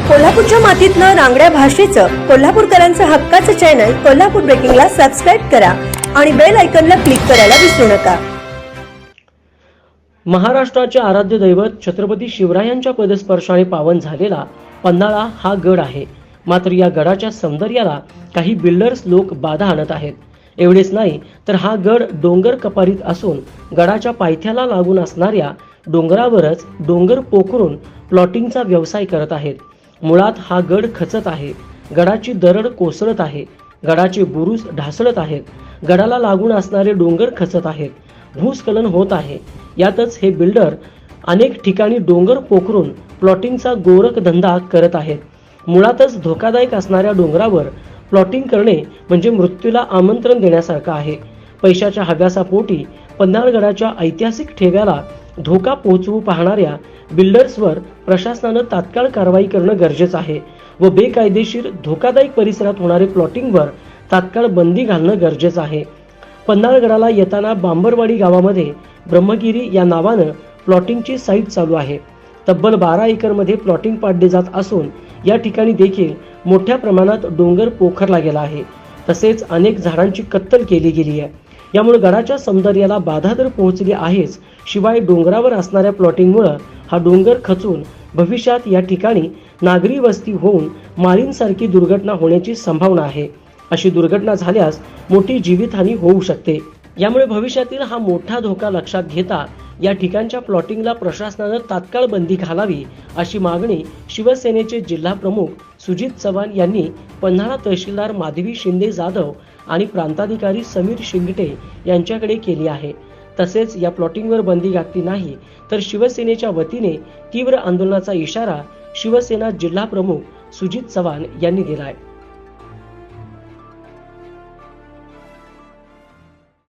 कोल्हापूरच्या मातीतनं रांगड्या भाषेचं कोल्हापूरकरांचं हक्काचं चॅनल कोल्हापूर ब्रेकिंगला सबस्क्राईब करा आणि बेल आयकॉनला क्लिक करायला विसरू नका। महाराष्ट्राचे आराध्य दैवत छत्रपती शिवरायांच्या पदस्पर्शाने पावन झालेला पन्हाळा हा गड आहे। मात्र या गडाच्या सौंदर्याला काही बिल्डर्स लोक बाधा आणत आहेत। एवढेच नाही तर हा गड डोंगर कपारीत असून गडाच्या पायथ्याला लागून असणाऱ्या डोंगरावरच डोंगर पोखरून प्लॉटिंगचा व्यवसाय करत आहेत। मुळात हा गड खचत आहे, गडाची दरड कोसळत आहे, गडाचे बुरुज ढासळत आहेत, गडाला लागून असणारे डोंगर खचत आहेत, भूस्खलन होत आहे। यातच हे बिल्डर अनेक ठिकाणी डोंगर पोखरून प्लॉटिंगचा गोरख धंदा करत आहेत। मुळातच धोकादायक असणाऱ्या डोंगरावर प्लॉटिंग करणे म्हणजे मृत्यूला आमंत्रण देण्यासारखं आहे। पैशाच्या हव्यासापोटी पन्हाळगडाच्या ऐतिहासिक ठेव्याला धोका पोहोचवू पाहणाऱ्या बिल्डर्सवर प्रशासनानं तात्काळ कारवाई करणं गरजेचं आहे व बेकायदेशीर धोकादायक परिसरात होणारे प्लॉटिंगवर तात्काळ बंदी घालणं गरजेचं आहे। पन्हाळगडाला येताना बांबरवाडी गावामध्ये ब्रह्मगिरी या नावानं प्लॉटिंगची साईट चालू आहे। तब्बल 12 एकरमध्ये प्लॉटिंग पाडले जात असून या ठिकाणी देखील मोठ्या प्रमाणात डोंगर पोखरला गेला आहे। तसेच अनेक झाडांची कत्तल केली गेली आहे। यामुळे गडाच्या सौंदर्याला बाधा तर पोहोचली आहेच, शिवाय डोंगरावर असणाऱ्या प्लॉटिंगमुळे हा डोंगर खचून भविष्यात या ठिकाणी नागरी वस्ती होऊन मारींसारखी दुर्घटना होण्याची संभावना आहे। अशी दुर्घटना झाल्यास मोठी जीवितहानी होऊ शकते। यामुळे भविष्यातील हा मोठा धोका लक्षात घेता या ठिकाणच्या प्लॉटिंगला प्रशासनानं तात्काळ बंदी घालावी अशी मागणी शिवसेनेचे जिल्हा प्रमुख सुजित चव्हाण यांनी पन्हाळा तहसीलदार माधवी शिंदे जाधव आणि प्रांताधिकारी समीर शिंगटे यांच्याकडे केली आहे। तसेच या प्लॉटिंगवर बंदी घातली नाही तर शिवसेनेच्या वतीने तीव्र आंदोलनाचा इशारा शिवसेना जिल्हा प्रमुख सुजित चव्हाण यांनी दिला आहे।